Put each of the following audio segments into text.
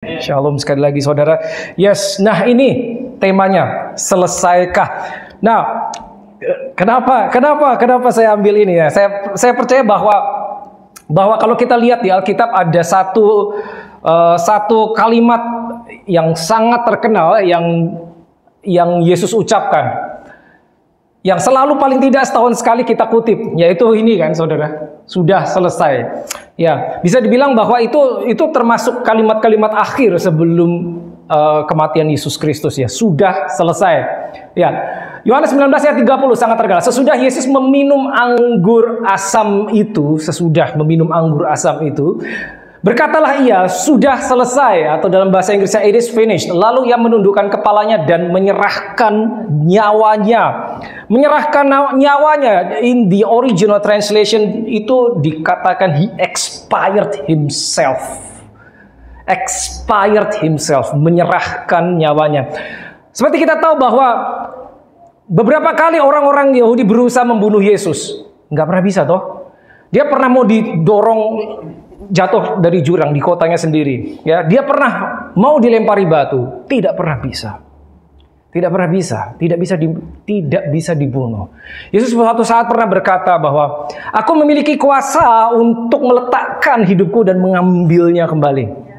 Shalom sekali lagi saudara. Yes, nah ini temanya, selesaikah? Nah, kenapa saya ambil ini ya? Saya percaya bahwa kalau kita lihat di Alkitab ada satu kalimat yang sangat terkenal yang Yesus ucapkan, yang selalu paling tidak setahun sekali kita kutip, yaitu ini kan saudara, sudah selesai. Ya, bisa dibilang bahwa itu termasuk kalimat-kalimat akhir sebelum kematian Yesus Kristus ya, sudah selesai. Ya, Yohanes 19 ayat 30 sangat terkenal. Sesudah Yesus meminum anggur asam itu, berkatalah ia, sudah selesai, atau dalam bahasa Inggrisnya it is finished. Lalu ia menundukkan kepalanya dan menyerahkan nyawanya. Menyerahkan nyawanya, in the original translation itu dikatakan he expired himself. Expired himself, menyerahkan nyawanya. Seperti kita tahu bahwa beberapa kali orang-orang Yahudi berusaha membunuh Yesus. Nggak pernah bisa toh. Dia pernah mau didorong jatuh dari jurang di kotanya sendiri. Ya, dia pernah mau dilempari batu, tidak pernah bisa. Tidak bisa dibunuh. Yesus suatu saat pernah berkata bahwa aku memiliki kuasa untuk meletakkan hidupku dan mengambilnya kembali.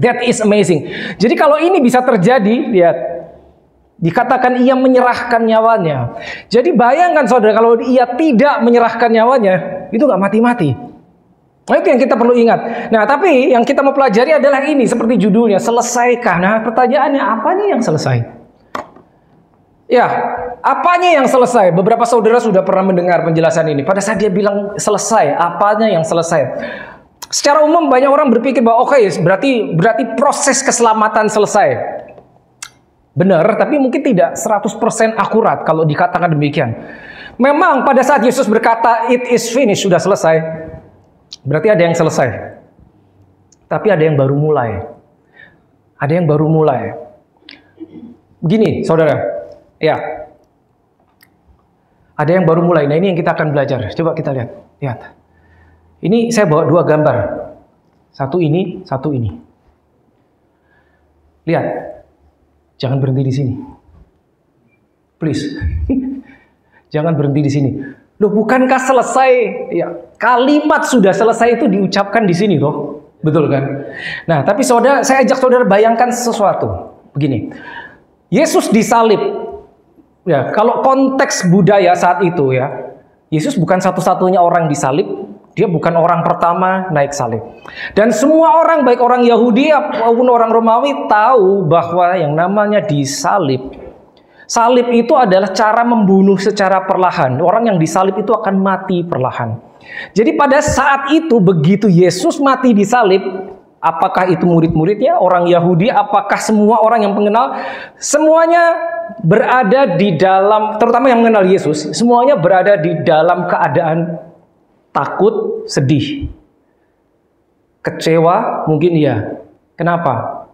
That is amazing. Jadi kalau ini bisa terjadi, lihat, dikatakan ia menyerahkan nyawanya. Jadi bayangkan saudara, kalau ia tidak menyerahkan nyawanya, itu nggak mati-mati. Nah, itu yang kita perlu ingat. Nah, tapi yang kita mau pelajari adalah ini, seperti judulnya, selesaikah? Nah, pertanyaannya, apanya yang selesai? Ya, apanya yang selesai? Beberapa saudara sudah pernah mendengar penjelasan ini. Pada saat dia bilang selesai, apanya yang selesai? Secara umum banyak orang berpikir bahwa oke, berarti proses keselamatan selesai. Benar, tapi mungkin tidak 100% akurat kalau dikatakan demikian. Memang pada saat Yesus berkata it is finished, sudah selesai, berarti ada yang selesai. Tapi ada yang baru mulai. Begini, saudara. Ya. Ada yang baru mulai. Nah, ini yang kita akan belajar. Coba kita lihat. Ini saya bawa dua gambar. Satu ini. Lihat. Jangan berhenti di sini. Please. Jangan berhenti di sini. Loh, bukankah selesai? Ya, kalimat sudah selesai itu diucapkan di sini loh. Betul kan? Nah, tapi saudara, saya ajak saudara bayangkan sesuatu. Begini. Yesus disalib. Ya, kalau konteks budaya saat itu ya, Yesus bukan satu-satunya orang disalib, dia bukan orang pertama naik salib. Dan semua orang, baik orang Yahudi maupun orang Romawi, tahu bahwa yang namanya disalib, salib itu adalah cara membunuh secara perlahan. Orang yang disalib itu akan mati perlahan. Jadi pada saat itu, begitu Yesus mati disalib, apakah itu murid-muridnya, orang Yahudi, apakah semua orang yang mengenal, semuanya berada di dalam, terutama yang mengenal Yesus, semuanya berada di dalam keadaan takut, sedih, kecewa, mungkin iya. Kenapa?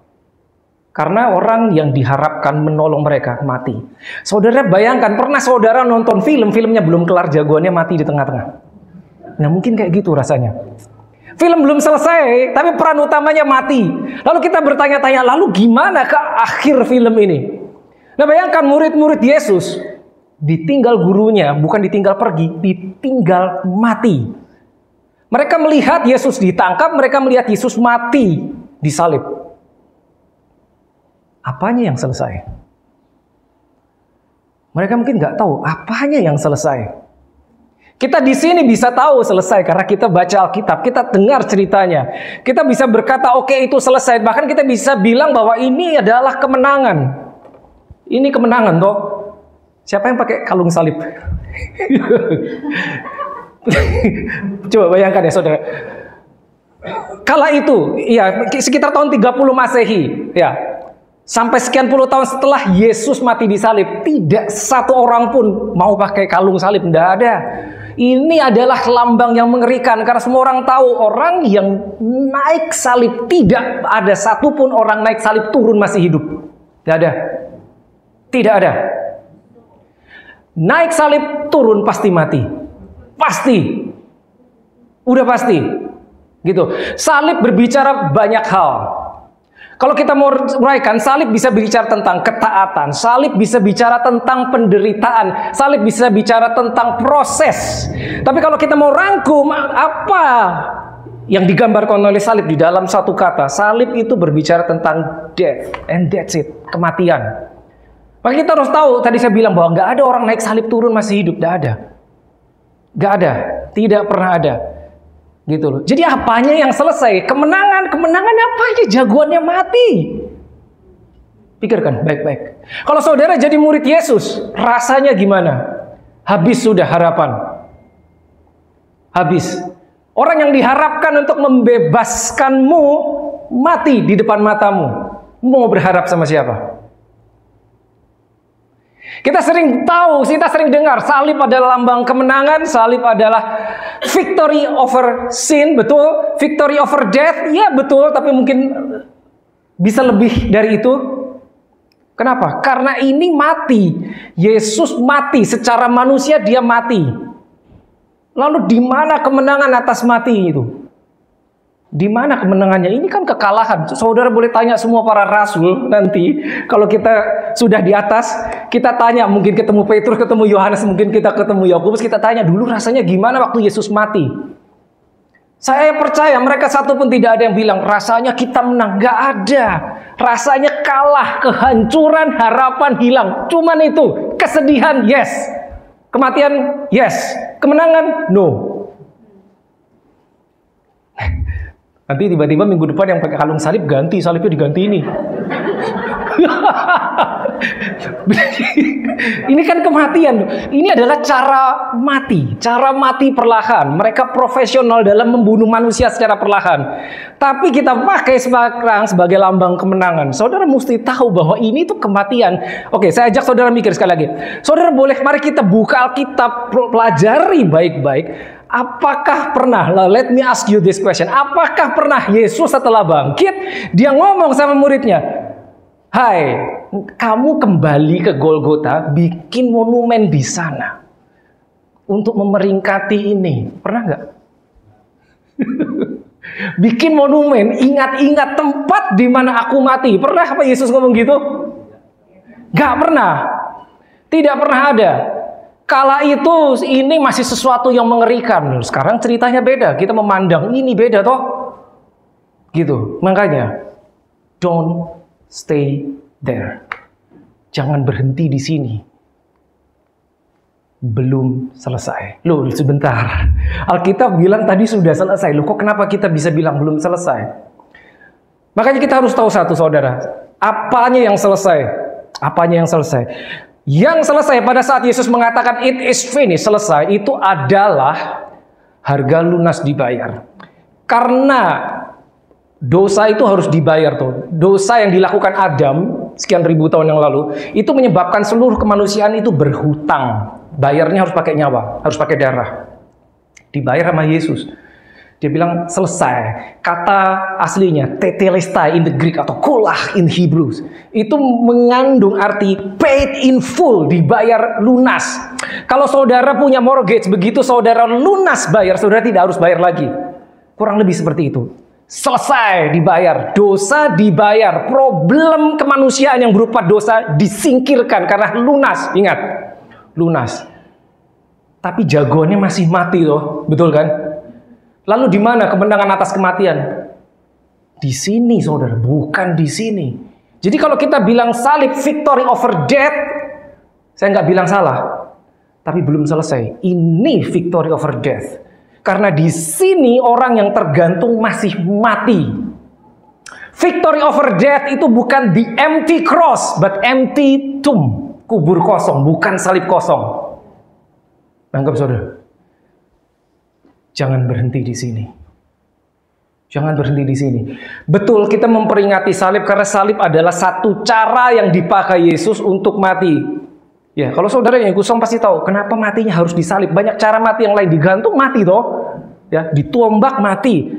Karena orang yang diharapkan menolong mereka mati. Saudara bayangkan, pernah saudara nonton filmnya belum kelar, jagoannya mati di tengah-tengah. Nah, mungkin kayak gitu rasanya. Film belum selesai, tapi peran utamanya mati. Lalu kita bertanya-tanya, lalu gimana ke akhir film ini? Nah, bayangkan murid-murid Yesus ditinggal gurunya, bukan ditinggal pergi, ditinggal mati. Mereka melihat Yesus ditangkap, mereka melihat Yesus mati disalib. Apanya yang selesai? Mereka mungkin nggak tahu apanya yang selesai. Kita di sini bisa tahu selesai karena kita baca Alkitab, kita dengar ceritanya. Kita bisa berkata, oke, itu selesai. Bahkan kita bisa bilang bahwa ini adalah kemenangan. Ini kemenangan toh. Siapa yang pakai kalung salib? Coba bayangkan ya saudara. Kala itu, ya sekitar tahun 30 Masehi, ya. Sampai sekian puluh tahun setelah Yesus mati di salib, tidak satu orang pun mau pakai kalung salib, tidak ada. Ini adalah lambang yang mengerikan karena semua orang tahu orang yang naik salib, tidak ada satupun orang naik salib turun masih hidup. Tidak ada. Tidak ada. Naik salib turun pasti mati. Pasti. Udah pasti. Gitu. Salib berbicara banyak hal. Kalau kita mau uraikan, salib bisa bicara tentang ketaatan, salib bisa bicara tentang penderitaan, salib bisa bicara tentang proses. Tapi kalau kita mau rangkum apa yang digambarkan oleh salib di dalam satu kata, salib itu berbicara tentang death, and that's it, kematian. Maka kita harus tahu, tadi saya bilang bahwa nggak ada orang naik salib turun masih hidup, nggak ada. Nggak ada, tidak pernah ada. Gitu loh. Jadi apanya yang selesai? Kemenangan apa aja? Jagoannya mati. Pikirkan baik-baik. Kalau saudara jadi murid Yesus, rasanya gimana? Habis sudah harapan. Habis. Orang yang diharapkan untuk membebaskanmu mati di depan matamu. Mau berharap sama siapa? Kita sering tahu, kita sering dengar salib adalah lambang kemenangan, salib adalah victory over sin, betul? Victory over death, ya betul, tapi mungkin bisa lebih dari itu. Kenapa? Karena ini mati. Yesus mati, secara manusia dia mati. Lalu di mana kemenangan atas mati itu? Di mana kemenangannya? Ini kan kekalahan. Saudara boleh tanya semua para rasul nanti. Kalau kita sudah di atas, kita tanya, mungkin ketemu Petrus, ketemu Yohanes, mungkin kita ketemu Yakobus, kita tanya dulu rasanya gimana waktu Yesus mati. Saya percaya mereka satu pun tidak ada yang bilang rasanya kita menang. Gak ada. Rasanya kalah, kehancuran, harapan hilang. Cuman itu, kesedihan, yes. Kematian, yes. Kemenangan, no. Nanti tiba-tiba minggu depan yang pakai kalung salib ganti, salibnya diganti ini. Ini kan kematian. Ini adalah cara mati perlahan. Mereka profesional dalam membunuh manusia secara perlahan. Tapi kita pakai sekarang sebagai lambang kemenangan. Saudara mesti tahu bahwa ini tuh kematian. Oke, saya ajak saudara mikir sekali lagi. Saudara boleh, mari kita buka Alkitab, pelajari baik-baik. Apakah pernah, let me ask you this question, apakah pernah Yesus setelah bangkit, dia ngomong sama muridnya, hai, kamu kembali ke Golgota, bikin monumen di sana, untuk memeringkati ini, pernah nggak? Bikin monumen, ingat-ingat tempat di mana aku mati, pernah apa Yesus ngomong gitu? Nggak pernah, tidak pernah ada. Kala itu ini masih sesuatu yang mengerikan. Sekarang ceritanya beda. Kita memandang ini beda toh. Gitu. Makanya don't stay there. Jangan berhenti di sini. Belum selesai. Loh, sebentar. Alkitab bilang tadi sudah selesai. Loh, kok kenapa kita bisa bilang belum selesai? Makanya kita harus tahu satu, saudara. Apanya yang selesai? Apanya yang selesai? Yang selesai pada saat Yesus mengatakan it is finished, selesai, itu adalah harga lunas dibayar. Karena dosa itu harus dibayar tuh. Dosa yang dilakukan Adam sekian ribu tahun yang lalu itu menyebabkan seluruh kemanusiaan itu berhutang. Bayarnya harus pakai nyawa, harus pakai darah. Dibayar sama Yesus. Dia bilang selesai. Kata aslinya tetelestai in the Greek atau kolah in Hebrews. Itu mengandung arti paid in full, dibayar lunas. Kalau saudara punya mortgage, begitu saudara lunas bayar, saudara tidak harus bayar lagi. Kurang lebih seperti itu. Selesai dibayar, dosa dibayar, problem kemanusiaan yang berupa dosa disingkirkan karena lunas. Ingat, lunas. Tapi jagoannya masih mati loh, betul kan? Lalu di mana kemenangan atas kematian? Di sini, saudara, bukan di sini. Jadi kalau kita bilang salib victory over death, saya nggak bilang salah, tapi belum selesai. Ini victory over death, karena di sini orang yang tergantung masih mati. Victory over death itu bukan the empty cross, but empty tomb, kubur kosong, bukan salib kosong. Nangkep, saudara? Jangan berhenti di sini. Jangan berhenti di sini. Betul, kita memperingati salib karena salib adalah satu cara yang dipakai Yesus untuk mati. Ya, kalau saudara yang ikut som pasti tahu kenapa matinya harus disalib. Banyak cara mati yang lain, digantung mati toh. Ya, ditombak mati.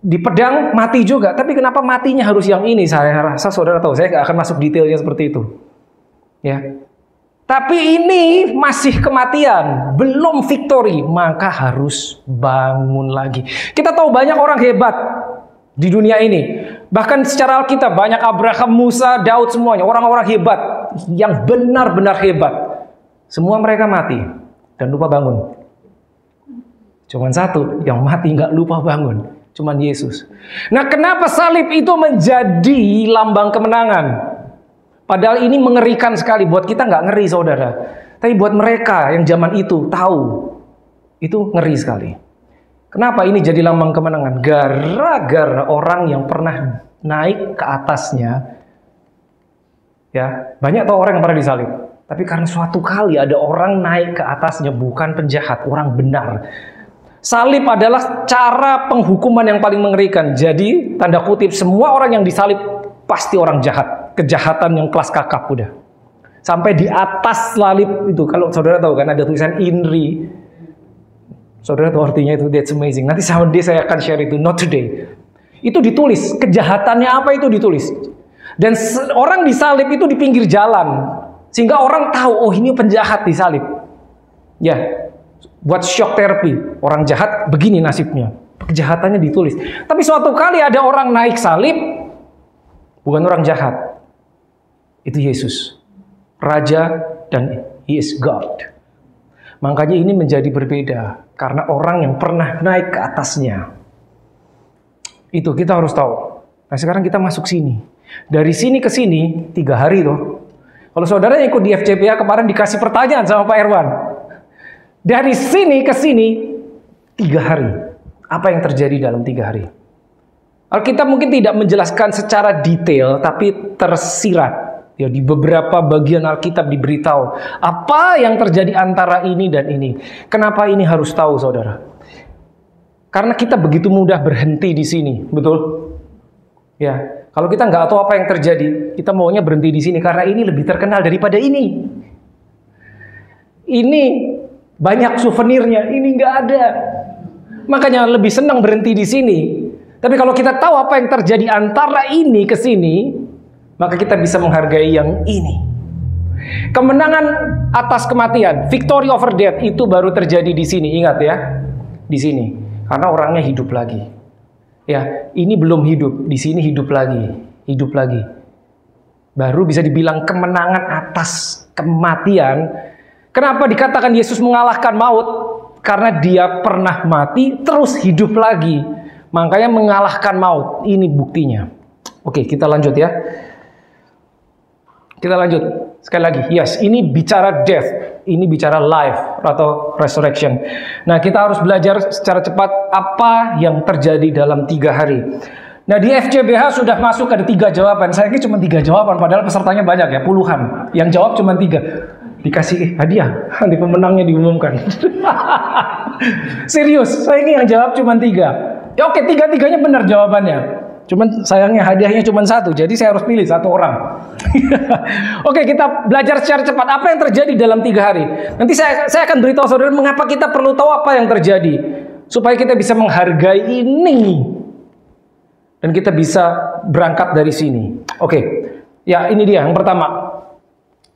Di pedang mati juga. Tapi kenapa matinya harus yang ini? Saya rasa saudara tahu, saya nggak akan masuk detailnya seperti itu. Ya. Tapi ini masih kematian, belum victory, maka harus bangun lagi. Kita tahu banyak orang hebat di dunia ini. Bahkan secara Alkitab banyak Abraham, Musa, Daud semuanya orang-orang hebat yang benar-benar hebat. Semua mereka mati dan lupa bangun. Cuman satu yang mati nggak lupa bangun, cuman Yesus. Nah, kenapa salib itu menjadi lambang kemenangan? Padahal ini mengerikan sekali. Buat kita nggak ngeri, saudara. Tapi buat mereka yang zaman itu tahu, itu ngeri sekali. Kenapa ini jadi lambang kemenangan? Gara-gara orang yang pernah naik ke atasnya, ya, banyak tahu orang yang pernah disalib. Tapi karena suatu kali ada orang naik ke atasnya, bukan penjahat, orang benar. Salib adalah cara penghukuman yang paling mengerikan. Jadi, tanda kutip, semua orang yang disalib pasti orang jahat. Kejahatan yang kelas kakap udah. Sampai di atas salib itu, kalau saudara tahu kan ada tulisan INRI. Saudara tahu artinya itu, that's amazing. Nanti someday saya akan share itu, not today. Itu ditulis, kejahatannya apa itu ditulis. Dan orang disalib itu di pinggir jalan. Sehingga orang tahu, oh ini penjahat disalib. Ya, buat shock therapy. Orang jahat begini nasibnya. Kejahatannya ditulis. Tapi suatu kali ada orang naik salib, bukan orang jahat. Itu Yesus. Raja dan He is God. Makanya ini menjadi berbeda. Karena orang yang pernah naik ke atasnya. Itu kita harus tahu. Nah sekarang kita masuk sini. Dari sini ke sini 3 hari tuh. Kalau saudara yang ikut di FCPA kemarin dikasih pertanyaan sama Pak Erwan. Dari sini ke sini 3 hari. Apa yang terjadi dalam 3 hari? Alkitab mungkin tidak menjelaskan secara detail, tapi tersirat. Ya, di beberapa bagian Alkitab diberitahu apa yang terjadi antara ini dan ini. Kenapa ini harus tahu, saudara? Karena kita begitu mudah berhenti di sini, betul? Ya, kalau kita nggak tahu apa yang terjadi, kita maunya berhenti di sini karena ini lebih terkenal daripada ini. Ini banyak souvenirnya, ini nggak ada. Makanya lebih senang berhenti di sini. Tapi kalau kita tahu apa yang terjadi antara ini ke sini, maka kita bisa menghargai yang ini. Kemenangan atas kematian, victory over death, itu baru terjadi di sini. Ingat ya, di sini. Karena orangnya hidup lagi. Ya, ini belum hidup, di sini hidup lagi, hidup lagi. Baru bisa dibilang kemenangan atas kematian. Kenapa dikatakan Yesus mengalahkan maut? Karena dia pernah mati, terus hidup lagi. Makanya mengalahkan maut. Ini buktinya. Oke, kita lanjut ya. Kita lanjut. Sekali lagi, yes, ini bicara death, ini bicara life atau resurrection. Nah, kita harus belajar secara cepat apa yang terjadi dalam 3 hari. Nah, di FCBH sudah masuk ada 3 jawaban. Saya kira cuma 3 jawaban, padahal pesertanya banyak ya, puluhan. Yang jawab cuma 3. Dikasih hadiah, nanti pemenangnya diumumkan. Serius, saya ini yang jawab cuma 3. Ya oke, 3-3-nya benar jawabannya. Cuman sayangnya hadiahnya cuma 1, jadi saya harus pilih 1 orang. Oke, kita belajar secara cepat apa yang terjadi dalam 3 hari. Nanti saya akan beritahu saudara mengapa kita perlu tahu apa yang terjadi, supaya kita bisa menghargai ini dan kita bisa berangkat dari sini. Oke, ya ini dia yang pertama.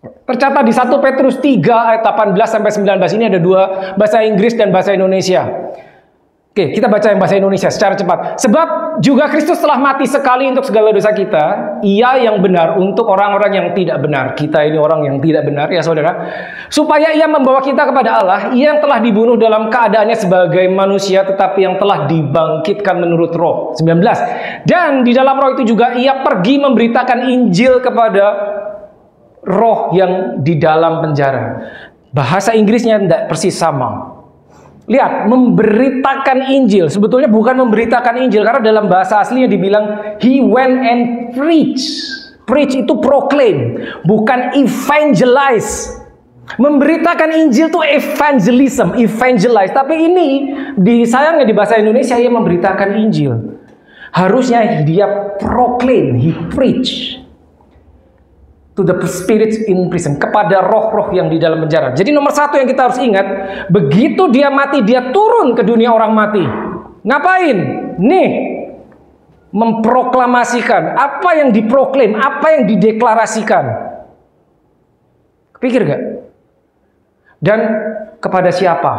Tercatat di 1 Petrus 3 ayat 18 sampai 19 ini ada 2 bahasa Inggris dan bahasa Indonesia. Oke, kita baca yang bahasa Indonesia secara cepat. Sebab juga Kristus telah mati sekali untuk segala dosa kita, Ia yang benar untuk orang-orang yang tidak benar. Kita ini orang yang tidak benar ya saudara. Supaya Ia membawa kita kepada Allah, Ia yang telah dibunuh dalam keadaannya sebagai manusia, tetapi yang telah dibangkitkan menurut roh. 19. Dan di dalam roh itu juga Ia pergi memberitakan Injil kepada roh yang di dalam penjara. Bahasa Inggrisnya tidak persis sama. Lihat, memberitakan Injil. Sebetulnya bukan memberitakan Injil, karena dalam bahasa aslinya dibilang He went and preach. Preach itu proclaim, bukan evangelize. Memberitakan Injil itu evangelism, evangelize. Tapi ini sayangnya di bahasa Indonesia Ia memberitakan Injil. Harusnya dia proclaim, He preach to the spirits in prison, kepada roh-roh yang di dalam penjara. Jadi nomor 1 yang kita harus ingat, begitu dia mati, dia turun ke dunia orang mati. Ngapain? Nih, memproklamasikan apa yang diproklaim, apa yang dideklarasikan. Kepikir gak? Dan kepada siapa?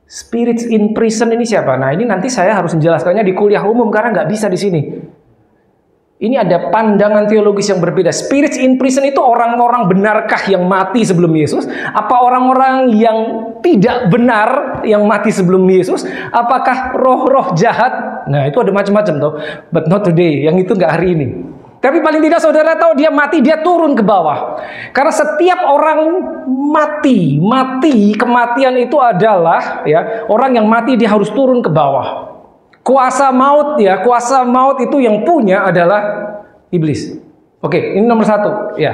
Spirits in prison ini siapa? Nah, ini nanti saya harus menjelaskannya di kuliah umum karena nggak bisa di sini. Ini ada pandangan teologis yang berbeda. Spirits in prison itu orang-orang benarkah yang mati sebelum Yesus? Apa orang-orang yang tidak benar yang mati sebelum Yesus? Apakah roh-roh jahat? Nah, itu ada macam-macam tuh. But not today. Yang itu nggak hari ini. Tapi paling tidak saudara tahu dia mati, dia turun ke bawah. Karena setiap orang mati, kematian itu adalah ya, orang yang mati dia harus turun ke bawah. Kuasa maut ya, kuasa maut itu yang punya adalah iblis. Oke, ini nomor 1 ya.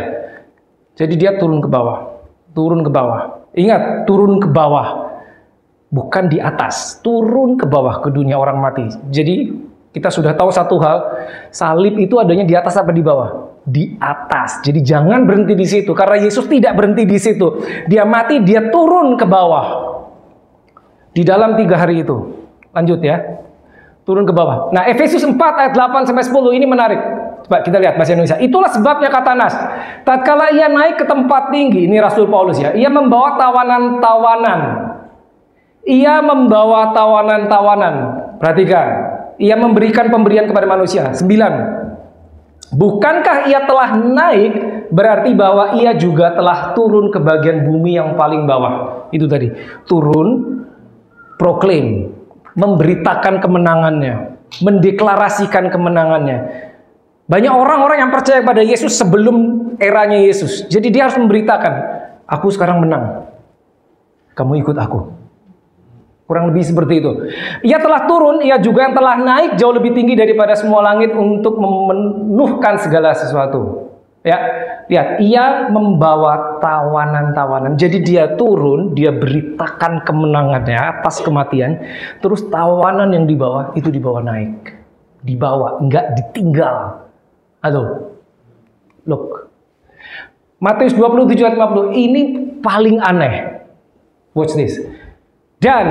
Jadi dia turun ke bawah. Turun ke bawah. Ingat, turun ke bawah. Bukan di atas, turun ke bawah ke dunia orang mati. Jadi kita sudah tahu satu hal, salib itu adanya di atas apa di bawah? Di atas. Jadi jangan berhenti di situ, karena Yesus tidak berhenti di situ. Dia mati, dia turun ke bawah. Di dalam 3 hari itu. Lanjut ya. Turun ke bawah. Nah, Efesus 4 ayat 8 sampai 10 ini menarik. Coba kita lihat bahasa Indonesia. Itulah sebabnya kata Nas, tatkala ia naik ke tempat tinggi, ini Rasul Paulus ya, ia membawa tawanan-tawanan. Ia membawa tawanan-tawanan. Perhatikan. Ia memberikan pemberian kepada manusia. 9. Bukankah ia telah naik, berarti bahwa ia juga telah turun ke bagian bumi yang paling bawah. Itu tadi. Turun, proclaim, memberitakan kemenangannya, mendeklarasikan kemenangannya. Banyak orang-orang yang percaya pada Yesus sebelum eranya Yesus. Jadi dia harus memberitakan, aku sekarang menang, kamu ikut aku. Kurang lebih seperti itu. Ia telah turun, ia juga yang telah naik jauh lebih tinggi daripada semua langit untuk memenuhkan segala sesuatu. Ya, lihat, ia membawa tawanan-tawanan. Jadi dia turun, dia beritakan kemenangannya atas kematian. Terus tawanan yang dibawa itu dibawa naik, dibawa, enggak ditinggal. Halo, look, Matius 27 ayat 50 ini paling aneh. Watch this. Dan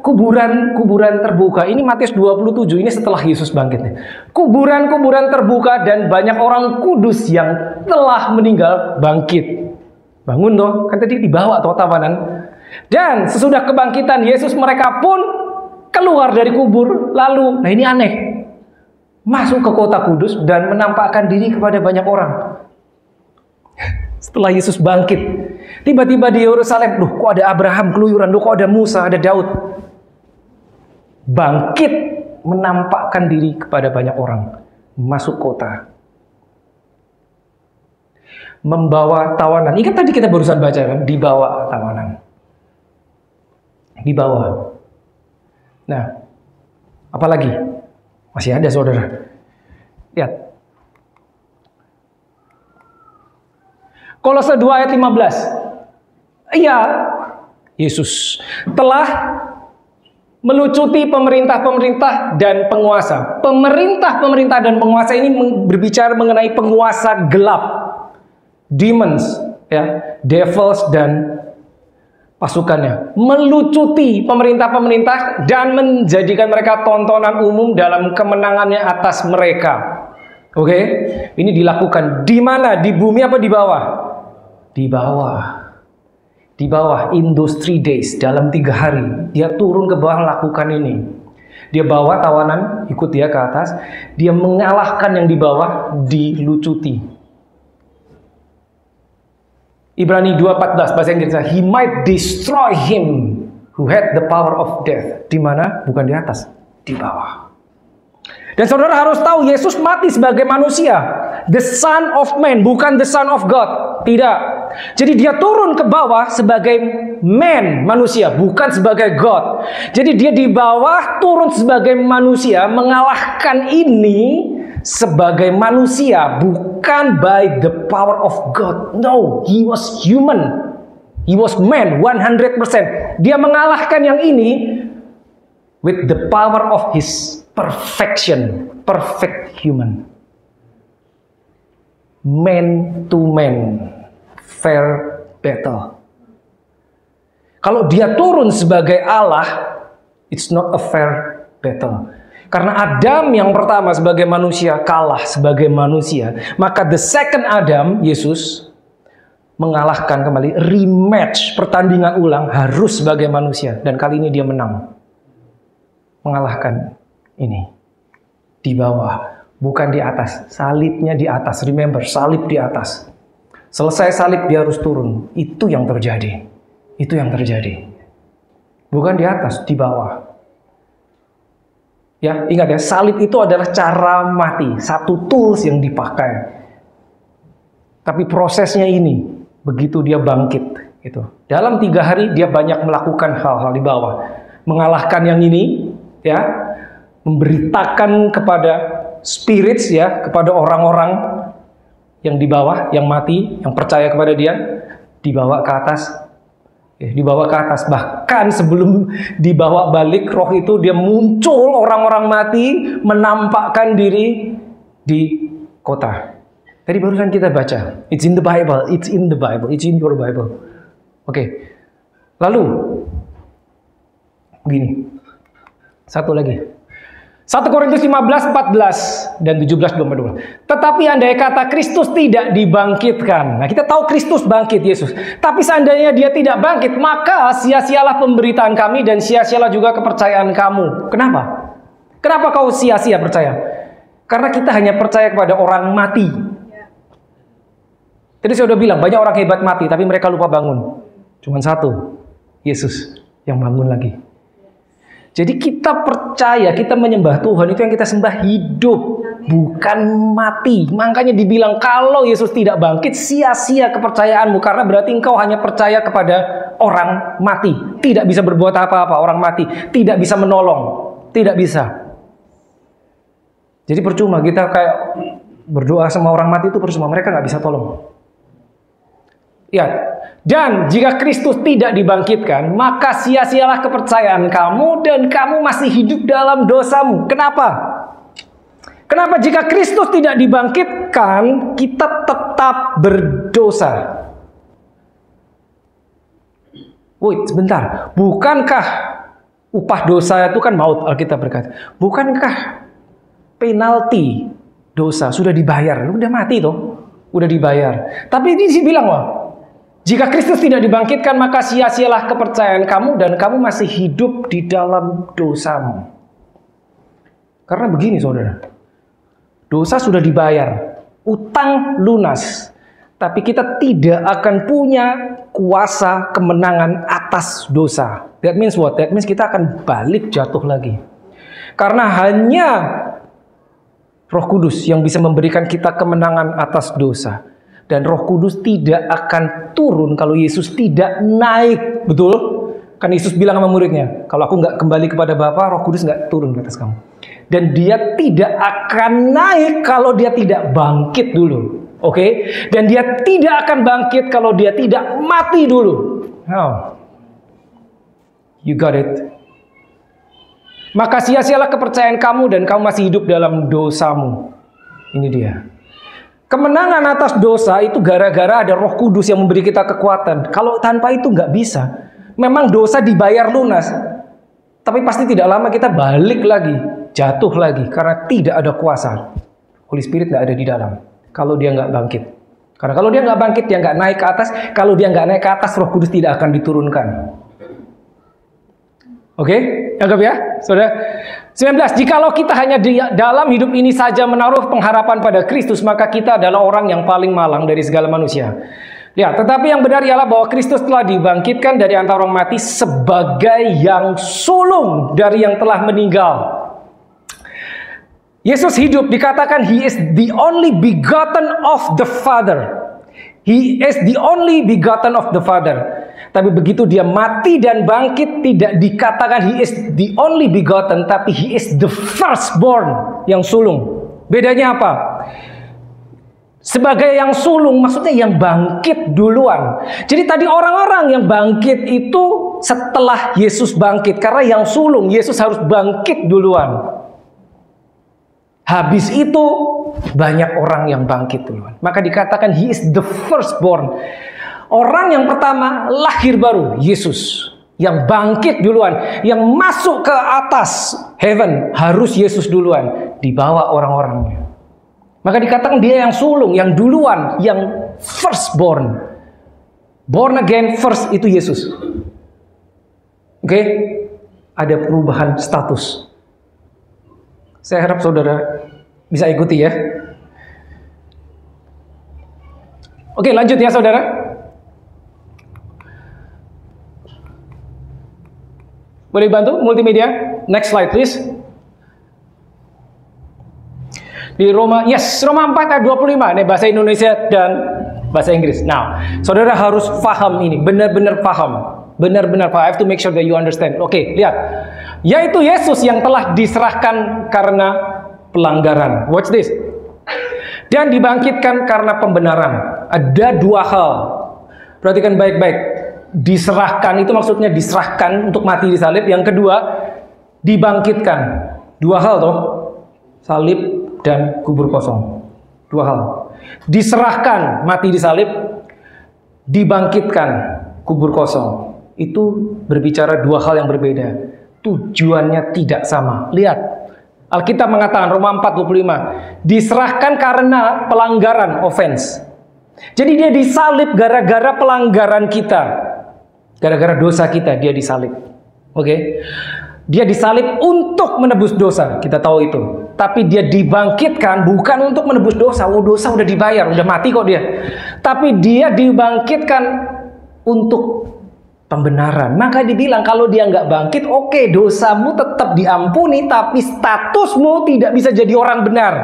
kuburan-kuburan terbuka. Ini Matius 27, ini setelah Yesus bangkit. Kuburan-kuburan terbuka dan banyak orang kudus yang telah meninggal bangkit. Bangun toh, kan tadi dibawa toh tawanan. Dan sesudah kebangkitan Yesus, mereka pun keluar dari kubur. Lalu, nah ini aneh, masuk ke kota kudus dan menampakkan diri kepada banyak orang. Setelah Yesus bangkit, tiba-tiba di Yerusalem, loh kok ada Abraham keluyuran, loh kok ada Musa, ada Daud. Bangkit, menampakkan diri kepada banyak orang. Masuk kota. Membawa tawanan. Ingat tadi kita barusan baca kan, dibawa tawanan. Dibawa. Nah, apalagi? Masih ada saudara. Lihat. Kolose 2 ayat 15. Iya, Yesus telah melucuti pemerintah-pemerintah dan penguasa. Pemerintah-pemerintah dan penguasa ini berbicara mengenai penguasa gelap. Demons, ya, devils dan pasukannya. Melucuti pemerintah-pemerintah dan menjadikan mereka tontonan umum dalam kemenangannya atas mereka. Oke, ini dilakukan di mana? Di bumi apa di bawah? Di bawah. Di bawah, in those 3 days, dalam 3 hari, dia turun ke bawah lakukan ini. Dia bawa tawanan, ikut dia ke atas, dia mengalahkan yang di bawah, dilucuti. Ibrani 2:14 bahasa Inggrisnya, he might destroy him who had the power of death. Di mana? Bukan di atas, di bawah. Dan saudara harus tahu, Yesus mati sebagai manusia, the Son of Man, bukan the Son of God. Tidak. Jadi dia turun ke bawah sebagai man, manusia, bukan sebagai God. Jadi dia di bawah turun sebagai manusia, mengalahkan ini sebagai manusia, bukan by the power of God. No, he was human. He was man 100%. Dia mengalahkan yang ini with the power of his perfection, perfect human. Man to man, fair battle. Kalau dia turun sebagai Allah, it's not a fair battle. Karena Adam yang pertama sebagai manusia kalah sebagai manusia, maka the second Adam, Yesus, mengalahkan kembali, rematch, pertandingan ulang, harus sebagai manusia. Dan kali ini dia menang. Mengalahkan ini. Di bawah. Bukan di atas, salibnya di atas. Remember, salib di atas. Selesai salib dia harus turun. Itu yang terjadi. Itu yang terjadi. Bukan di atas, di bawah. Ya, ingat ya, salib itu adalah cara mati, satu tools yang dipakai. Tapi prosesnya ini, begitu dia bangkit, gitu. Dalam 3 hari dia banyak melakukan hal-hal di bawah, mengalahkan yang ini, ya, memberitakan kepada spirits, ya, kepada orang-orang yang di bawah, yang mati, yang percaya kepada dia, dibawa ke atas. Dibawa ke atas, bahkan sebelum dibawa balik roh itu dia muncul orang-orang mati menampakkan diri di kota. Tadi barusan kita baca, it's in the Bible, it's in the Bible, it's in your Bible. Oke. Lalu begini. Satu lagi. 1 Korintus 15, 14 dan 17, 22. Tetapi andai kata Kristus tidak dibangkitkan. Nah, kita tahu Kristus bangkit, Yesus. Tapi seandainya dia tidak bangkit, maka sia-sialah pemberitaan kami dan sia-sialah juga kepercayaan kamu. Kenapa? Kenapa kau sia-sia percaya? Karena kita hanya percaya kepada orang mati. Tadi saya udah bilang, banyak orang hebat mati, tapi mereka lupa bangun. Cuman satu, Yesus yang bangun lagi. Jadi kita percaya, kita menyembah Tuhan, itu yang kita sembah hidup, bukan mati. Makanya dibilang kalau Yesus tidak bangkit, sia-sia kepercayaanmu. Karena berarti engkau hanya percaya kepada orang mati. Tidak bisa berbuat apa-apa, orang mati. Tidak bisa menolong, tidak bisa. Jadi percuma kita kayak berdoa sama orang mati itu percuma, mereka nggak bisa tolong. Ya, dan jika Kristus tidak dibangkitkan, maka sia-sialah kepercayaan kamu dan kamu masih hidup dalam dosamu. Kenapa? Kenapa jika Kristus tidak dibangkitkan, kita tetap berdosa? Wait, sebentar. Bukankah upah dosa itu kan maut, Alkitab berkata. Bukankah penalti dosa sudah dibayar? Udah mati tuh, udah dibayar. Tapi ini sih bilang, wah, jika Kristus tidak dibangkitkan, maka sia-sialah kepercayaan kamu dan kamu masih hidup di dalam dosamu. Karena begini saudara, dosa sudah dibayar, utang lunas, tapi kita tidak akan punya kuasa kemenangan atas dosa. That means what? That means kita akan balik jatuh lagi. Karena hanya Roh Kudus yang bisa memberikan kita kemenangan atas dosa. Dan Roh Kudus tidak akan turun kalau Yesus tidak naik. Betul? Kan Yesus bilang sama muridnya, kalau aku nggak kembali kepada Bapa, Roh Kudus nggak turun ke atas kamu. Dan dia tidak akan naik kalau dia tidak bangkit dulu. Oke? Dan dia tidak akan bangkit kalau dia tidak mati dulu. How? You got it? Maka sia-sialah kepercayaan kamu dan kamu masih hidup dalam dosamu. Ini dia. Kemenangan atas dosa itu gara-gara ada Roh Kudus yang memberi kita kekuatan. Kalau tanpa itu nggak bisa. Memang dosa dibayar lunas. Tapi pasti tidak lama kita balik lagi. Jatuh lagi. Karena tidak ada kuasa. Holy Spirit nggak ada di dalam. Kalau dia nggak bangkit. Karena kalau dia nggak bangkit, dia nggak naik ke atas. Kalau dia nggak naik ke atas, Roh Kudus tidak akan diturunkan. Oke, anggap ya, saudara. 19. Jikalau kita hanya di dalam hidup ini saja menaruh pengharapan pada Kristus, maka kita adalah orang yang paling malang dari segala manusia. Ya, tetapi yang benar ialah bahwa Kristus telah dibangkitkan dari antara orang mati sebagai yang sulung dari yang telah meninggal. Yesus hidup, dikatakan He is the only begotten of the Father. He is the only begotten of the Father. Tapi begitu dia mati dan bangkit, tidak dikatakan He is the only begotten, tapi He is the firstborn, yang sulung. Bedanya apa? Sebagai yang sulung, maksudnya yang bangkit duluan. Jadi tadi orang-orang yang bangkit itu setelah Yesus bangkit. Karena yang sulung, Yesus harus bangkit duluan. Habis itu banyak orang yang bangkit duluan. Maka dikatakan He is the firstborn. Orang yang pertama lahir baru, Yesus. Yang bangkit duluan. Yang masuk ke atas heaven, harus Yesus duluan. Dibawa orang-orangnya. Maka dikatakan dia yang sulung, yang duluan, yang firstborn. Born again first itu Yesus. Oke? Ada perubahan status. Saya harap saudara Bisa ikuti ya. Oke, lanjut ya saudara. Boleh bantu multimedia? Next slide please. Di Roma 4 ayat 25. Ini bahasa Indonesia dan bahasa Inggris. Nah, saudara harus paham ini, benar-benar paham. Benar-benar paham. I have to make sure that you understand. Oke, lihat. Yaitu Yesus yang telah diserahkan karena pelanggaran. Watch this. Dan dibangkitkan karena pembenaran. Ada dua hal. Perhatikan baik-baik. Diserahkan itu maksudnya diserahkan untuk mati di salib. Yang kedua, dibangkitkan. Dua hal toh. Salib dan kubur kosong. Dua hal. Diserahkan mati di salib, dibangkitkan kubur kosong. Itu berbicara dua hal yang berbeda. Tujuannya tidak sama. Lihat. Alkitab mengatakan Roma 4:25, diserahkan karena pelanggaran, offense. Jadi dia disalib gara-gara pelanggaran kita. Gara-gara dosa kita dia disalib. Oke. Dia disalib untuk menebus dosa, kita tahu itu. Tapi dia dibangkitkan bukan untuk menebus dosa. Oh, dosa udah dibayar, udah mati kok dia. Tapi dia dibangkitkan untuk pembenaran. Maka dibilang kalau dia nggak bangkit, oke, dosamu tetap diampuni, tapi statusmu tidak bisa jadi orang benar.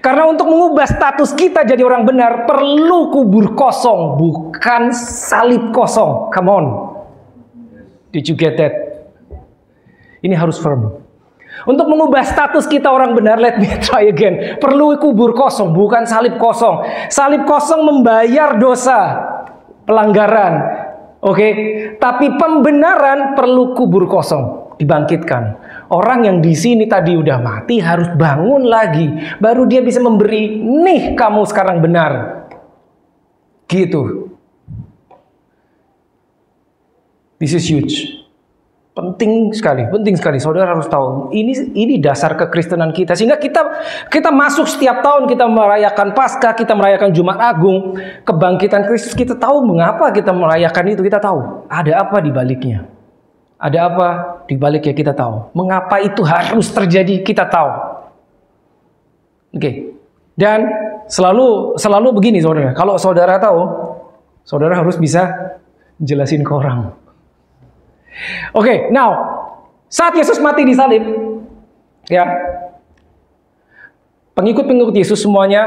Karena untuk mengubah status kita jadi orang benar, perlu kubur kosong, bukan salib kosong. Come on. Did you get that? Ini harus firm. Untuk mengubah status kita orang benar, let me try again. Perlu kubur kosong, bukan salib kosong. Salib kosong membayar dosa, pelanggaran. Oke, tapi pembenaran perlu kubur kosong, dibangkitkan. Orang yang di sini tadi udah mati harus bangun lagi, baru dia bisa memberi, nih kamu sekarang benar. Gitu. This is huge. Penting sekali. Saudara harus tahu. Ini dasar kekristenan kita. Sehingga kita masuk setiap tahun, kita merayakan Paskah, kita merayakan Jumat Agung, kebangkitan Kristus. Kita tahu mengapa kita merayakan itu. Kita tahu ada apa di baliknya. Ada apa di baliknya kita tahu. Mengapa itu harus terjadi kita tahu. Oke. Dan selalu begini saudara. Kalau saudara tahu, saudara harus bisa jelasin ke orang. Oke, now saat Yesus mati di salib, ya, pengikut-pengikut Yesus semuanya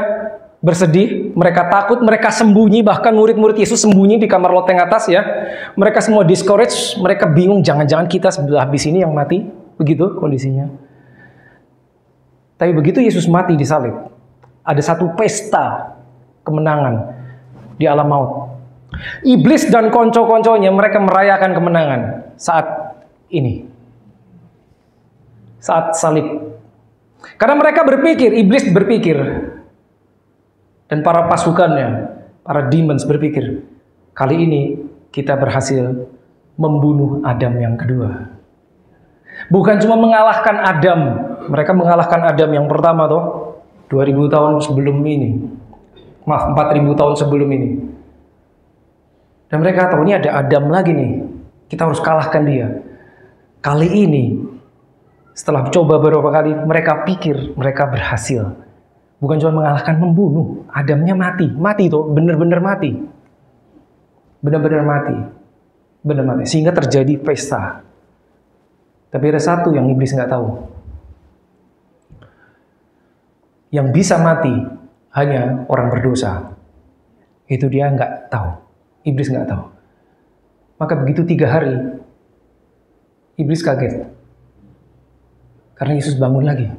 bersedih, mereka takut, mereka sembunyi, bahkan murid-murid Yesus sembunyi di kamar loteng atas, ya. Mereka semua discourage, mereka bingung, jangan-jangan kita habis ini yang mati, begitu kondisinya. Tapi begitu Yesus mati di salib, ada satu pesta kemenangan di alam maut. Iblis dan konco-konconya mereka merayakan kemenangan saat ini. Saat salib. Karena mereka berpikir, iblis berpikir, dan para pasukannya, para demons berpikir, kali ini kita berhasil membunuh Adam yang kedua. Bukan cuma mengalahkan Adam, mereka mengalahkan Adam yang pertama toh, 2000 tahun sebelum ini. Maaf, 4000 tahun sebelum ini. Dan mereka tahu ini ada Adam lagi nih. Kita harus kalahkan dia. Kali ini, setelah coba beberapa kali, mereka pikir mereka berhasil. Bukan cuma mengalahkan, membunuh. Adamnya mati. Mati tuh, benar-benar mati. Benar-benar mati. Benar mati. Sehingga terjadi pesta. Tapi ada satu yang iblis nggak tahu. Yang bisa mati hanya orang berdosa. Itu dia nggak tahu. Iblis nggak tahu. Maka begitu 3 hari, iblis kaget. Karena Yesus bangun lagi.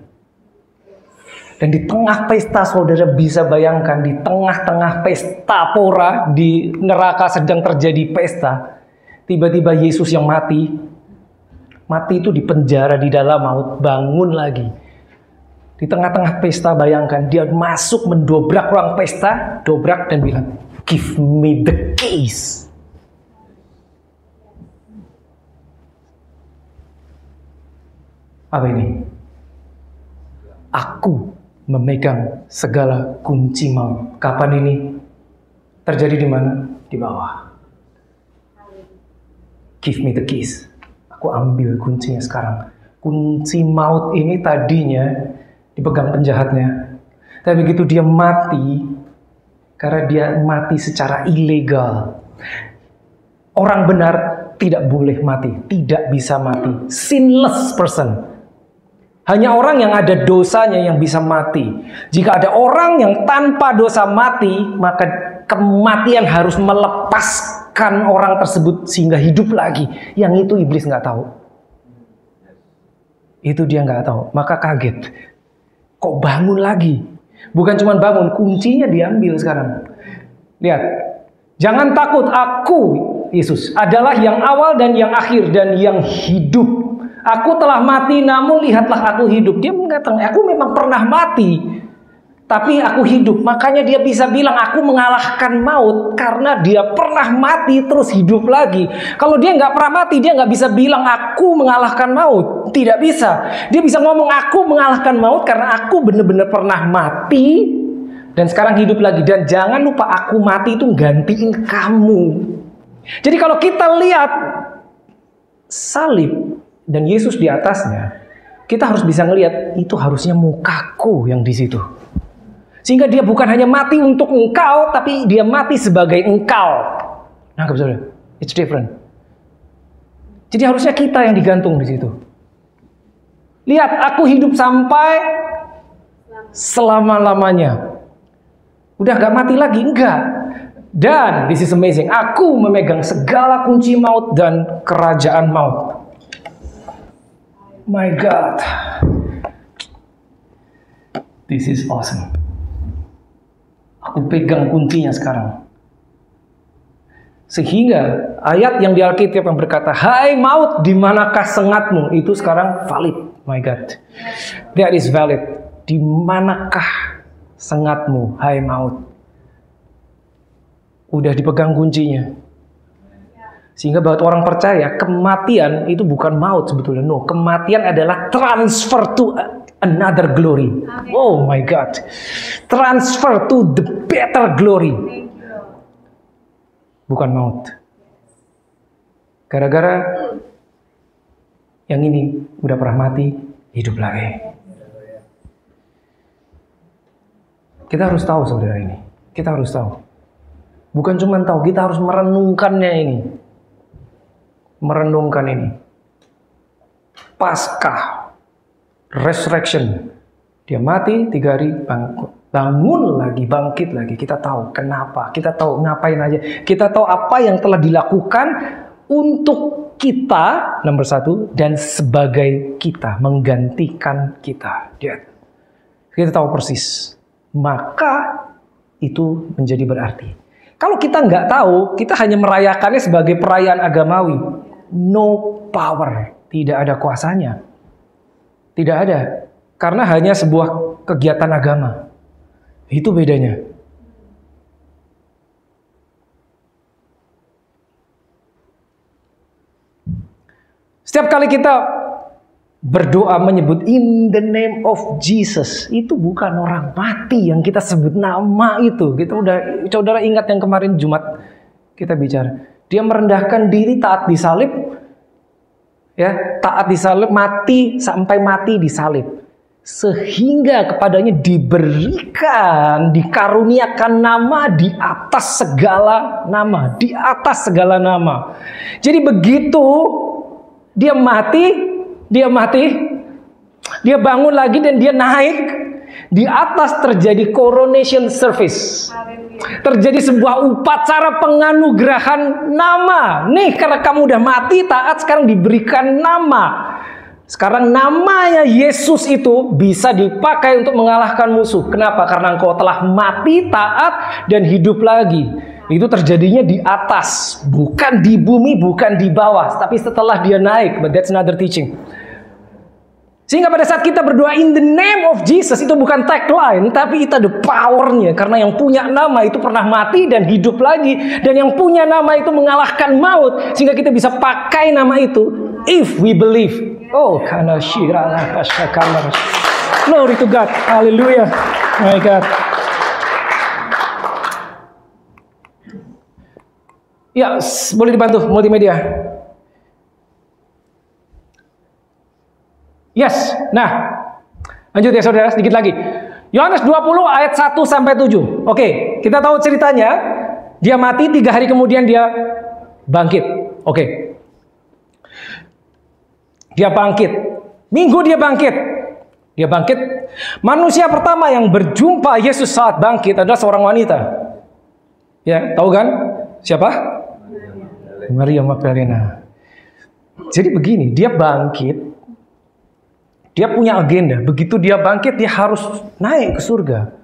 Dan di tengah pesta, saudara bisa bayangkan, di tengah-tengah pesta pora, di neraka sedang terjadi pesta, tiba-tiba Yesus yang mati itu di penjara di dalam maut, bangun lagi. Di tengah-tengah pesta, bayangkan, dia masuk mendobrak ruang pesta, dobrak dan bilang, "Give me the keys." Apa ini? Aku memegang segala kunci maut. Kapan ini? Terjadi di mana? Di bawah. Give me the keys. Aku ambil kuncinya sekarang. Kunci maut ini tadinya dipegang penjahatnya. Tapi begitu dia mati, karena dia mati secara ilegal. Orang benar tidak boleh mati, tidak bisa mati. Sinless person. Hanya orang yang ada dosanya yang bisa mati. Jika ada orang yang tanpa dosa mati, maka kematian harus melepaskan orang tersebut sehingga hidup lagi. Yang itu iblis nggak tahu. Itu dia nggak tahu. Maka kaget. Kok bangun lagi? Bukan cuma bangun, kuncinya diambil sekarang. Lihat. Jangan takut, aku, Yesus, adalah yang awal dan yang akhir dan yang hidup. Aku telah mati, namun lihatlah aku hidup. Dia mengatakan, aku memang pernah mati, tapi aku hidup. Makanya dia bisa bilang, aku mengalahkan maut, karena dia pernah mati terus hidup lagi. Kalau dia nggak pernah mati, dia nggak bisa bilang, aku mengalahkan maut. Tidak bisa. Dia bisa ngomong, aku mengalahkan maut, karena aku benar-benar pernah mati, dan sekarang hidup lagi. Dan jangan lupa, aku mati itu gantiin kamu. Jadi kalau kita lihat salib, dan Yesus di atasnya, kita harus bisa ngelihat itu harusnya mukaku yang di situ. Sehingga dia bukan hanya mati untuk engkau, tapi dia mati sebagai engkau. Nah, saudara, it's different. Jadi harusnya kita yang digantung di situ. Lihat, aku hidup sampai selama-lamanya. Udah gak mati lagi? Enggak. Dan this is amazing. Aku memegang segala kunci maut dan kerajaan maut. My God, this is awesome. Aku pegang kuncinya sekarang. Sehingga ayat yang di Alkitab yang berkata, hai maut, di manakah sengatmu? Itu sekarang valid. My God, that is valid. Di manakah sengatmu, hai maut? Udah dipegang kuncinya. Sehingga buat orang percaya, kematian itu bukan maut sebetulnya. No, kematian adalah transfer to another glory. Oh my God. Transfer to the better glory. Bukan maut. Gara-gara yang ini udah pernah mati, hidup lagi. Kita harus tahu saudara ini. Kita harus tahu. Bukan cuma tahu, kita harus merenungkannya ini. Merenungkan ini. Paskah, resurrection. Dia mati 3 hari, bangun lagi, bangkit lagi. Kita tahu kenapa, kita tahu ngapain aja. Kita tahu apa yang telah dilakukan untuk kita, nomor 1, dan sebagai kita, menggantikan kita. Kita tahu persis. Maka itu menjadi berarti. Kalau kita nggak tahu, kita hanya merayakannya sebagai perayaan agamawi. No power, tidak ada kuasanya. Tidak ada. Karena hanya sebuah kegiatan agama. Itu bedanya. Setiap kali kita berdoa menyebut in the name of Jesus, itu bukan orang mati yang kita sebut nama itu. Kita udah, saudara ingat yang kemarin Jumat kita bicara. Dia merendahkan diri, taat disalib, ya, taat disalib, mati sampai mati disalib, sehingga kepadanya diberikan, dikaruniakan nama di atas segala nama, di atas segala nama. Jadi begitu dia mati, dia bangun lagi dan dia naik, di atas terjadi coronation service. Terjadi sebuah upacara penganugerahan nama. Nih, karena kamu udah mati, taat, sekarang diberikan nama. Sekarang namanya Yesus itu bisa dipakai untuk mengalahkan musuh. Kenapa? Karena engkau telah mati, taat, dan hidup lagi. Itu terjadinya di atas, bukan di bumi, bukan di bawah, tapi setelah dia naik. But that's another teaching. Sehingga pada saat kita berdoa in the name of Jesus, itu bukan tagline, tapi itu ada powernya. Karena yang punya nama itu pernah mati dan hidup lagi. Dan yang punya nama itu mengalahkan maut. Sehingga kita bisa pakai nama itu, if we believe. Oh, karena syirana pasyakamar. Glory to God. Hallelujah. My God. Ya, boleh dibantu multimedia. Yes, nah, Lanjut ya saudara, sedikit lagi. Yohanes 20 ayat 1 sampai 7. Oke, kita tahu ceritanya. Dia mati, 3 hari kemudian dia bangkit. Oke. Dia bangkit. Minggu dia bangkit. Dia bangkit. Manusia pertama yang berjumpa Yesus saat bangkit adalah seorang wanita. Ya, tahu kan? Siapa? Maria Magdalena. Jadi begini, dia bangkit. Dia punya agenda. Begitu dia bangkit, dia harus naik ke surga.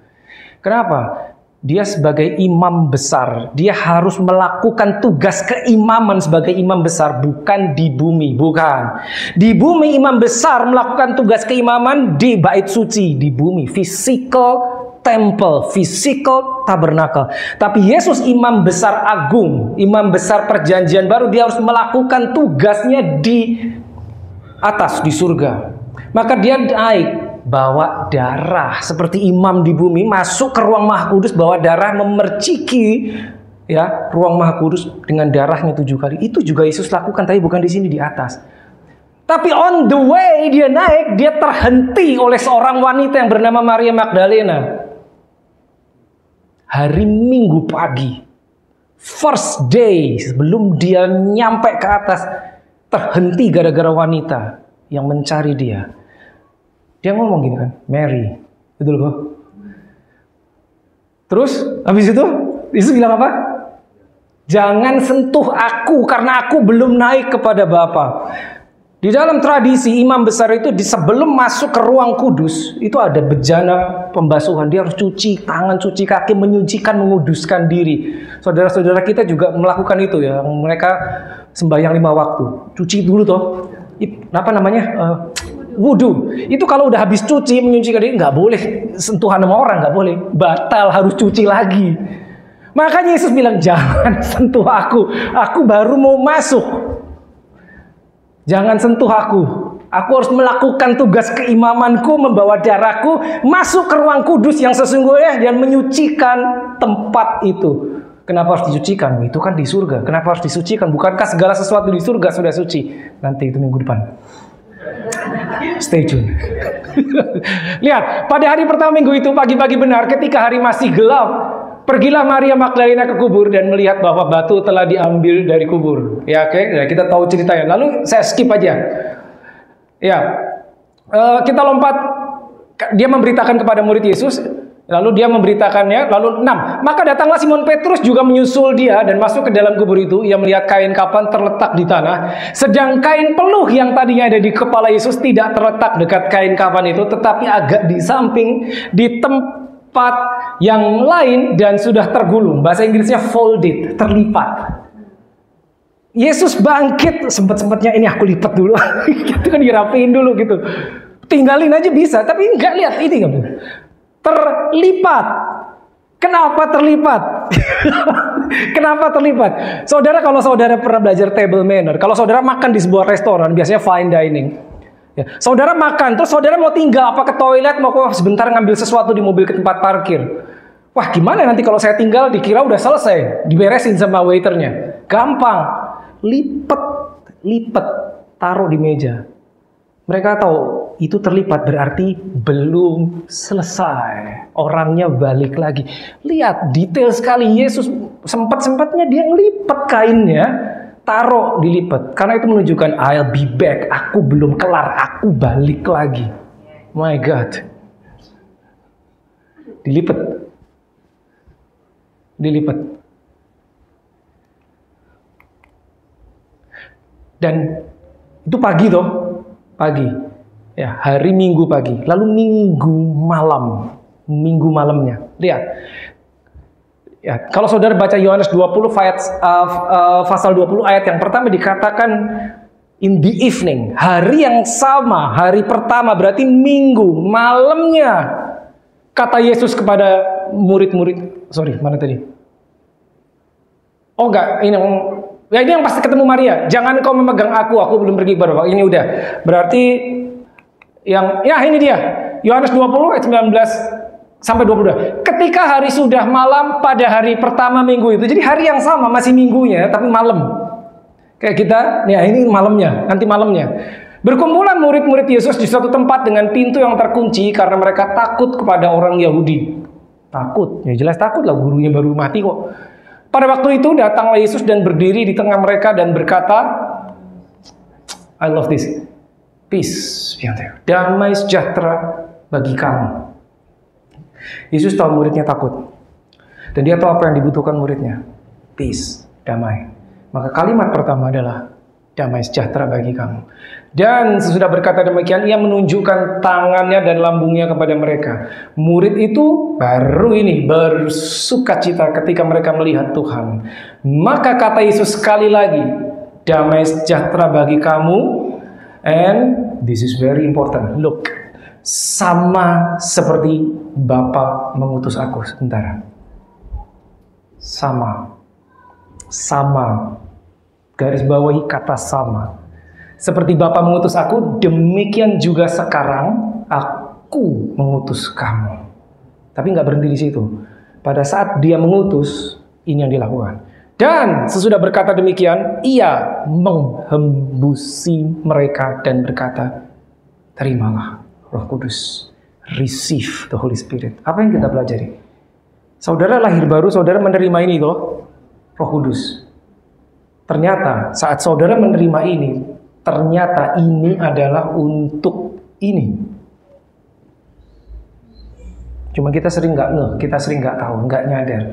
Kenapa? Dia sebagai imam besar. Dia harus melakukan tugas keimaman sebagai imam besar. Bukan di bumi. Bukan. Di bumi imam besar melakukan tugas keimaman di bait suci. Di bumi. Physical temple. Physical tabernacle. Tapi Yesus imam besar agung. Imam besar perjanjian baru. Dia harus melakukan tugasnya di atas. Di surga. Maka dia naik bawa darah seperti imam di bumi, masuk ke ruang Maha Kudus, bawa darah, memerciki ya ruang Maha Kudus dengan darahnya 7 kali. Itu juga Yesus lakukan, tapi bukan di sini, di atas. Tapi on the way dia naik, dia terhenti oleh seorang wanita yang bernama Maria Magdalena. Hari Minggu pagi, first day, sebelum dia nyampe ke atas, terhenti gara-gara wanita yang mencari dia. Dia ngomong gini kan, Mary, betul kok? Terus, habis itu, Yesus bilang apa? Jangan sentuh aku, karena aku belum naik kepada Bapa. Di dalam tradisi, imam besar itu sebelum masuk ke ruang kudus, itu ada bejana pembasuhan. Dia harus cuci tangan, cuci kaki, menyucikan, menguduskan diri. Saudara-saudara kita juga melakukan itu ya. Mereka sembahyang 5 waktu. Cuci dulu toh. Apa namanya? Wudhu. Itu kalau udah habis cuci, menyucikan diri, nggak boleh sentuhan sama orang, nggak boleh. Batal, harus cuci lagi. Makanya Yesus bilang, jangan sentuh aku. Aku baru mau masuk. Jangan sentuh aku. Aku harus melakukan tugas keimamanku, membawa darahku, masuk ke ruang kudus yang sesungguhnya dan menyucikan tempat itu. Kenapa harus disucikan? Itu kan di surga. Kenapa harus disucikan? Bukankah segala sesuatu di surga sudah suci? Nanti itu minggu depan. Stay tune. Lihat, pada hari pertama minggu itu pagi-pagi benar, ketika hari masih gelap, pergilah Maria Magdalena ke kubur dan melihat bahwa batu telah diambil dari kubur. Ya, oke, ya, kita tahu ceritanya. Lalu saya skip aja. Ya, kita lompat. Dia memberitakan kepada murid Yesus. Lalu dia memberitakannya. Lalu 6. Maka datanglah Simon Petrus juga menyusul dia dan masuk ke dalam kubur itu. Ia melihat kain kafan terletak di tanah. Sedang kain peluh yang tadinya ada di kepala Yesus tidak terletak dekat kain kafan itu, tetapi agak di samping, di tempat yang lain dan sudah tergulung. Bahasa Inggrisnya folded, terlipat. Yesus bangkit, sempat-sempatnya ini aku lipat dulu. Itu kan dirapiin dulu gitu. Tinggalin aja bisa, tapi enggak, lihat ini kan. Terlipat. Kenapa terlipat? Kenapa terlipat? Saudara, kalau saudara pernah belajar table manner, kalau saudara makan di sebuah restoran, biasanya fine dining. Ya, saudara makan, terus saudara mau tinggal, apa ke toilet, mau sebentar ngambil sesuatu di mobil ke tempat parkir. Wah, gimana nanti kalau saya tinggal, dikira udah selesai, diberesin sama waiternya. Gampang, lipet, taruh di meja. Mereka tahu itu terlipat berarti belum selesai. Orangnya balik lagi. Lihat, detail sekali. Yesus sempat-sempatnya dia ngelipet kainnya, taruh dilipat. Karena itu menunjukkan I'll be back. Aku belum kelar, aku balik lagi. My God. Dilipat. Dan itu pagi toh. Pagi, ya, hari Minggu pagi, lalu Minggu malamnya, lihat, ya, kalau saudara baca Yohanes 20 pasal 20 ayat yang pertama dikatakan in the evening, hari yang sama, hari pertama berarti Minggu malamnya, kata Yesus kepada murid-murid, mana tadi? Oh enggak, ini yang pasti ketemu Maria. Jangan kau memegang aku belum pergi kepada Bapa. Ini udah. Berarti ini dia. Yohanes 20 ayat 19 sampai 22. Ketika hari sudah malam pada hari pertama minggu itu. Jadi hari yang sama, masih minggunya tapi malam. Kayak kita, ya ini malamnya, nanti malamnya. Berkumpulan murid-murid Yesus di suatu tempat dengan pintu yang terkunci karena mereka takut kepada orang Yahudi. Takut, ya jelas takut lah, gurunya baru mati kok. Pada waktu itu datanglah Yesus dan berdiri di tengah mereka dan berkata, I love this, peace, damai sejahtera bagi kamu. Yesus tahu muridnya takut. Dan dia tahu apa yang dibutuhkan muridnya. Peace, damai. Maka kalimat pertama adalah damai sejahtera bagi kamu. Dan sesudah berkata demikian, ia menunjukkan tangannya dan lambungnya kepada mereka. Murid itu baru ini bersukacita ketika mereka melihat Tuhan. Maka kata Yesus sekali lagi, damai sejahtera bagi kamu. And this is very important. Look, sama seperti Bapa mengutus aku. Sebentar. Sama. Garis bawahi kata sama. Seperti Bapa mengutus aku, demikian juga sekarang aku mengutus kamu. Tapi nggak berhenti di situ. Pada saat dia mengutus, ini yang dilakukan. Dan sesudah berkata demikian, ia menghembusi mereka dan berkata, terimalah Roh Kudus. Receive the Holy Spirit. Apa yang kita pelajari? Saudara lahir baru, saudara menerima ini loh, Roh Kudus. Ternyata saat saudara menerima ini, ternyata ini adalah untuk ini. Cuma kita sering nggak ngeh, kita sering nggak tahu, nggak nyadar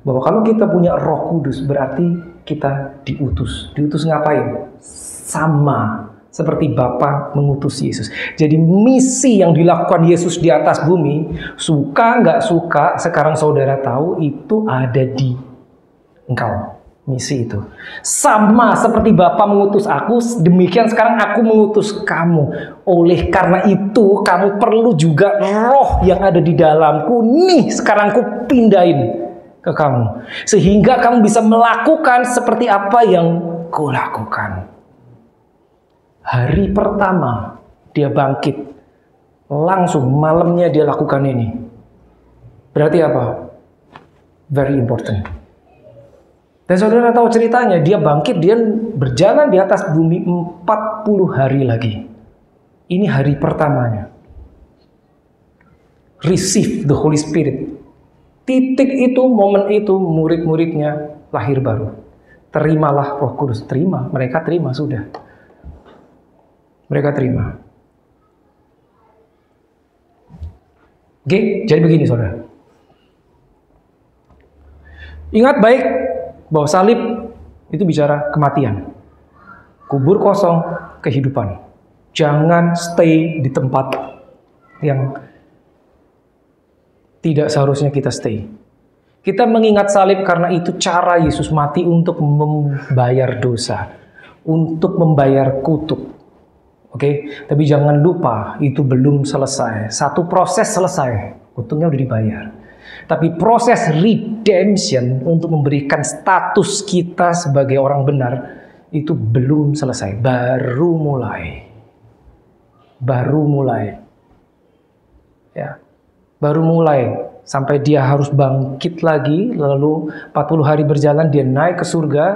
bahwa kalau kita punya Roh Kudus berarti kita diutus. Diutus ngapain? Sama seperti Bapa mengutus Yesus. Jadi misi yang dilakukan Yesus di atas bumi, suka nggak suka, sekarang saudara tahu itu ada di engkau. Misi itu sama seperti Bapa mengutus aku, demikian sekarang aku mengutus kamu. Oleh karena itu kamu perlu juga roh yang ada di dalamku. Nih sekarang aku pindahin ke kamu, sehingga kamu bisa melakukan seperti apa yang kulakukan. Hari pertama dia bangkit, langsung malamnya dia lakukan ini. Berarti apa? Very important. Dan saudara tahu ceritanya, dia bangkit, dia berjalan di atas bumi 40 hari lagi. Ini hari pertamanya. Receive the Holy Spirit. Titik itu, momen itu, murid-muridnya lahir baru. Terimalah Roh Kudus. Terima, mereka terima, sudah. Mereka terima. Oke, jadi begini saudara. Ingat baik bahwa salib itu bicara kematian. Kubur kosong, kehidupan. Jangan stay di tempat yang tidak seharusnya kita stay. Kita mengingat salib karena itu cara Yesus mati untuk membayar dosa, untuk membayar kutuk. Oke, tapi jangan lupa itu belum selesai. Satu proses selesai, kutungnya udah dibayar. Tapi proses redemption untuk memberikan status kita sebagai orang benar itu belum selesai, baru mulai. Ya. Baru mulai sampai dia harus bangkit lagi, lalu 40 hari berjalan dia naik ke surga,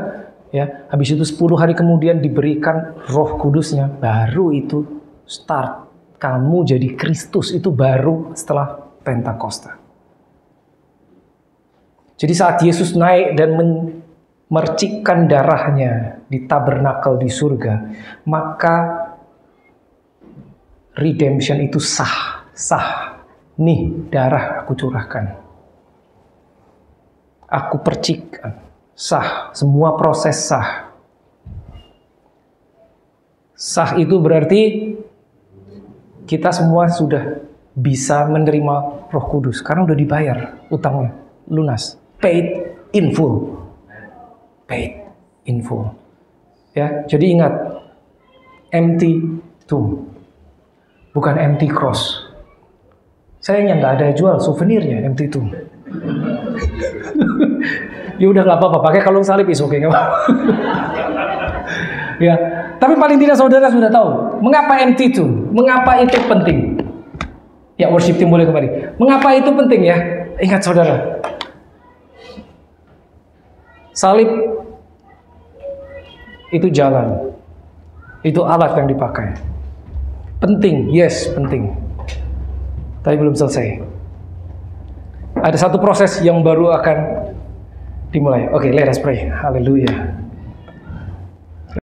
ya. Habis itu 10 hari kemudian diberikan Roh Kudusnya, baru itu start. Kamu jadi Kristus itu baru setelah Pentakosta. Jadi saat Yesus naik dan memercikkan darahnya di tabernakel di surga, maka redemption itu sah. Nih darah aku curahkan, aku percikkan, sah. Semua proses sah. Sah itu berarti kita semua sudah bisa menerima Roh Kudus karena udah dibayar utangnya, lunas. Paid in full. Paid in full. Ya, jadi ingat, empty tomb, bukan empty cross. Sayangnya nggak ada jual souvenirnya empty tomb. Ya udah nggak apa-apa, pakai kalung salib is oke, nggak apa-apa. Ya, tapi paling tidak saudara sudah tahu mengapa empty tomb, mengapa itu penting. Ya, worship team boleh kembali. Mengapa itu penting ya? Ingat saudara. Salib itu jalan. Itu alat yang dipakai. Penting, yes, penting. Tapi belum selesai. Ada satu proses yang baru akan dimulai. Oke, let us pray. Haleluya.